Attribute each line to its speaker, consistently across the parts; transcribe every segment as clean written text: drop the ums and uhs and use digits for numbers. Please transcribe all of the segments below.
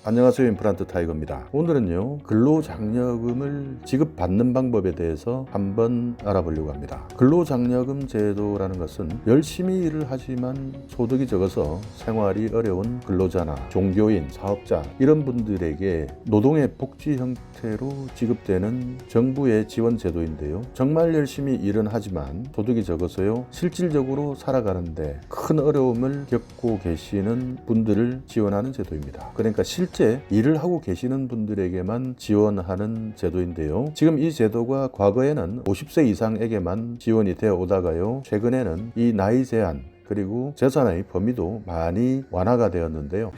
Speaker 1: 안녕하세요, 임플란트 타이거입니다. 오늘은요, 근로장려금을 지급받는 방법에 대해서 한번 알아보려고 합니다. 근로장려금 제도라는 것은 열심히 일을 하지만 소득이 적어서 생활이 어려운 근로자나 종교인, 사업자 이런 분들에게 노동의 복지 형태로 지급되는 정부의 지원 제도인데요. 정말 열심히 일은 하지만 소득이 적어서요, 실질적으로 살아가는데 큰 어려움을 겪고 계시는 분들을 지원하는 제도입니다. 그러니까 실제 일을 하고 계시는 분들에게만 지원하는 제도인데요. 지금 이 제도가 과거에는 50세 이상에게만 지원이 되어 오다가요, 최근에는 이 나이 제한 그리고 재산의 범위도 많이 완화가 되었는데요.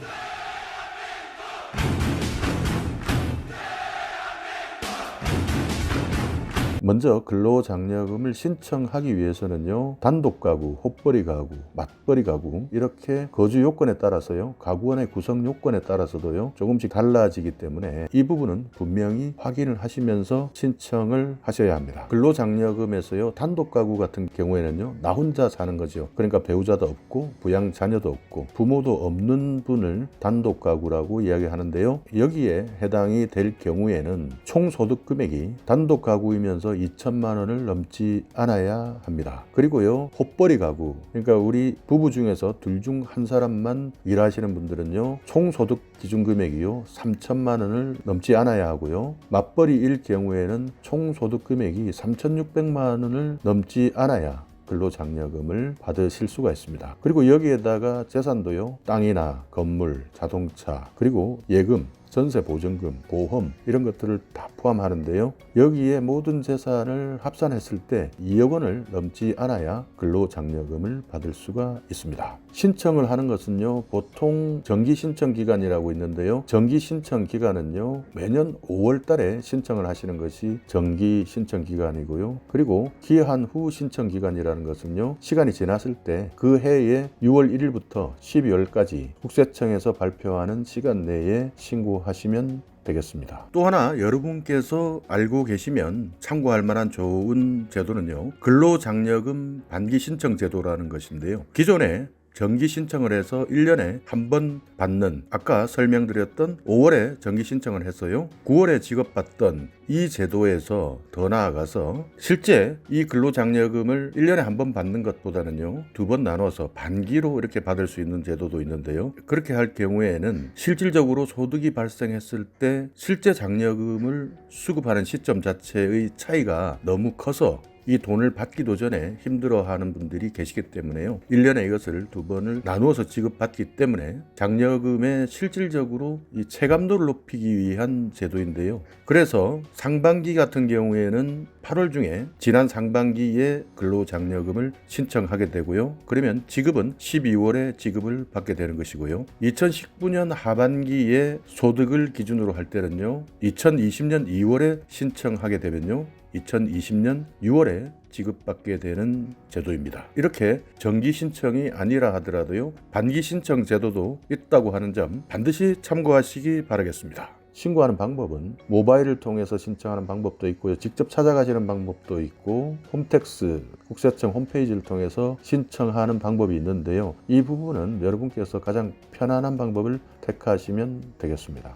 Speaker 1: 먼저 근로장려금을 신청하기 위해서는요, 단독가구, 헛벌이 가구, 맞벌이 가구 이렇게 거주 요건에 따라서요, 가구원의 구성 요건에 따라서도요 조금씩 달라지기 때문에 이 부분은 분명히 확인을 하시면서 신청을 하셔야 합니다. 근로장려금에서요, 단독가구 같은 경우에는요, 나 혼자 사는 거죠. 그러니까 배우자도 없고 부양 자녀도 없고 부모도 없는 분을 단독가구라고 이야기하는데요, 여기에 해당이 될 경우에는 총소득 금액이 단독가구이면서 2천만 원을 넘지 않아야 합니다. 그리고요, 헛벌이 가구, 그러니까 우리 부부 중에서 둘 중 한 사람만 일하시는 분들은요, 총소득 기준 금액이요 3천만 원을 넘지 않아야 하고요, 맞벌이일 경우에는 총소득 금액이 3,600만 원을 넘지 않아야 근로장려금을 받으실 수가 있습니다. 그리고 여기에다가 재산도요, 땅이나 건물, 자동차, 그리고 예금, 전세 보증금, 보험 이런 것들을 다 포함하는데요. 여기에 모든 재산을 합산했을 때 2억 원을 넘지 않아야 근로장려금을 받을 수가 있습니다. 신청을 하는 것은요, 보통 정기신청기간이라고 있는데요. 정기신청기간은요, 매년 5월 달에 신청을 하시는 것이 정기신청기간이고요. 그리고 기한 후 신청기간이라는 것은요, 시간이 지났을 때 그 해에 6월 1일부터 12월까지 국세청에서 발표하는 시간 내에 신고하시면 되겠습니다. 또 하나 여러분께서 알고 계시면 참고할 만한 좋은 제도는요, 근로장려금 반기 신청 제도라는 것인데요. 기존에 정기 신청을 해서 1년에 한 번 받는, 아까 설명드렸던 5월에 정기 신청을 했어요. 9월에 지급받던 이 제도에서 더 나아가서 실제 이 근로장려금을 1년에 한 번 받는 것보다는요, 2번 나눠서 반기로 이렇게 받을 수 있는 제도도 있는데요. 그렇게 할 경우에는 실질적으로 소득이 발생했을 때 실제 장려금을 수급하는 시점 자체의 차이가 너무 커서 이 돈을 받기도 전에 힘들어하는 분들이 계시기 때문에요, 1년에 이것을 2번을 나누어서 지급받기 때문에 장려금의 실질적으로 이 체감도를 높이기 위한 제도인데요. 그래서 상반기 같은 경우에는 8월 중에 지난 상반기에 근로장려금을 신청하게 되고요. 그러면 지급은 12월에 지급을 받게 되는 것이고요. 2019년 하반기에 소득을 기준으로 할 때는요, 2020년 2월에 신청하게 되면요, 2020년 6월에 지급받게 되는 제도입니다. 이렇게 정기 신청이 아니라 하더라도요, 반기 신청 제도도 있다고 하는 점 반드시 참고하시기 바라겠습니다. 신고하는 방법은 모바일을 통해서 신청하는 방법도 있고요, 직접 찾아가시는 방법도 있고, 홈택스 국세청 홈페이지를 통해서 신청하는 방법이 있는데요, 이 부분은 여러분께서 가장 편안한 방법을 택하시면 되겠습니다.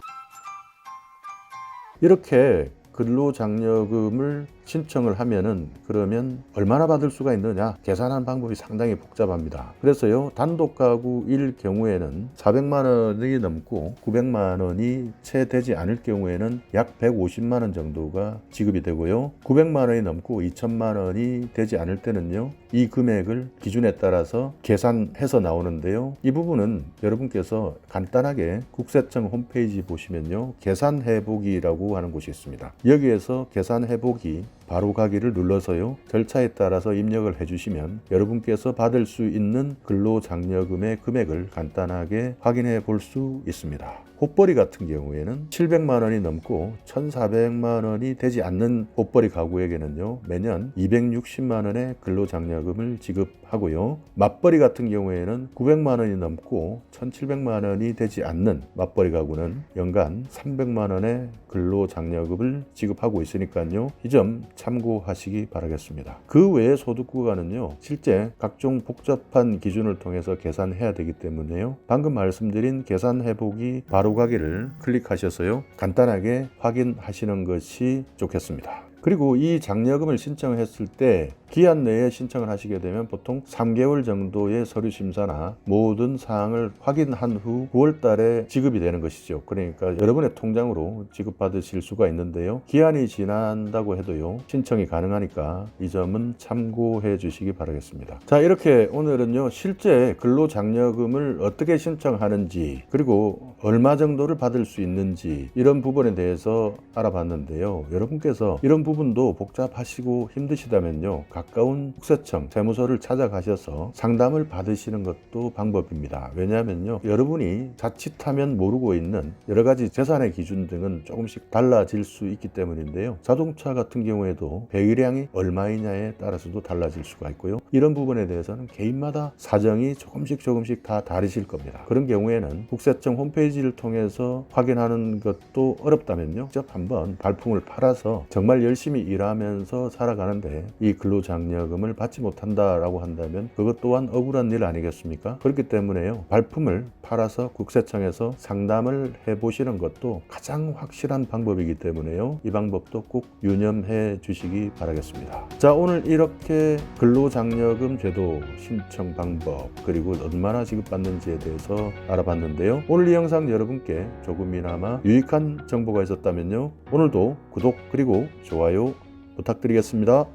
Speaker 1: 이렇게 근로장려금을 신청을 하면은 그러면 얼마나 받을 수가 있느냐, 계산하는 방법이 상당히 복잡합니다. 그래서요, 단독가구일 경우에는 400만 원이 넘고 900만 원이 채 되지 않을 경우에는 약 150만 원 정도가 지급이 되고요, 900만 원이 넘고 2천만 원이 되지 않을 때는요, 이 금액을 기준에 따라서 계산해서 나오는데요, 이 부분은 여러분께서 간단하게 국세청 홈페이지 보시면요, 계산해보기라고 하는 곳이 있습니다. 여기에서 계산해보기 바로 가기를 눌러서요, 절차에 따라서 입력을 해주시면 여러분께서 받을 수 있는 근로장려금의 금액을 간단하게 확인해 볼 수 있습니다. 헛벌이 같은 경우에는 700만 원이 넘고 1,400만 원이 되지 않는 헛벌이 가구에게는요, 매년 260만 원의 근로장려금을 지급하고요, 맞벌이 같은 경우에는 900만 원이 넘고 1,700만 원이 되지 않는 맞벌이 가구는 연간 300만 원의 근로장려금을 지급하고 있으니까요, 이 점 참고하시기 바라겠습니다. 그 외의 소득 구간은요, 실제 각종 복잡한 기준을 통해서 계산해야 되기 때문에요, 방금 말씀드린 계산해보기 바로 바로 가기를 클릭하셔서요. 간단하게 확인하시는 것이 좋겠습니다. 그리고 이 장려금을 신청했을 때 기한 내에 신청을 하시게 되면 보통 3개월 정도의 서류 심사나 모든 사항을 확인한 후 9월 달에 지급이 되는 것이죠. 그러니까 여러분의 통장으로 지급받으실 수가 있는데요. 기한이 지난다고 해도요. 신청이 가능하니까 이 점은 참고해 주시기 바라겠습니다. 자, 이렇게 오늘은요. 실제 근로장려금을 어떻게 신청하는지 그리고 얼마 정도를 받을 수 있는지 이런 부분에 대해서 알아봤는데요. 여러분께서 이런 부분도 복잡하시고 힘드시다면요. 가까운 국세청, 세무서를 찾아가셔서 상담을 받으시는 것도 방법입니다. 왜냐하면요. 여러분이 자칫하면 모르고 있는 여러 가지 재산의 기준 등은 조금씩 달라질 수 있기 때문인데요. 자동차 같은 경우에도 배기량이 얼마이냐에 따라서도 달라질 수가 있고요. 이런 부분에 대해서는 개인마다 사정이 조금씩 다 다르실 겁니다. 그런 경우에는 국세청 홈페이지를 통해서 확인하는 것도 어렵다면요. 직접 한번 발품을 팔아서 정말 열심히 일하면서 살아가는데 이 근로장려금을 받지 못한다라고 한다면 그것 또한 억울한 일 아니겠습니까? 그렇기 때문에요. 발품을 팔아서 국세청에서 상담을 해보시는 것도 가장 확실한 방법이기 때문에요. 이 방법도 꼭 유념해 주시기 바라겠습니다. 자, 오늘 이렇게 근로장려금 제도 신청 방법 그리고 얼마나 지급받는지에 대해서 알아봤는데요. 오늘 이 영상 여러분께 조금이나마 유익한 정보가 있었다면요. 오늘도 구독 그리고 좋아요 부탁드리겠습니다.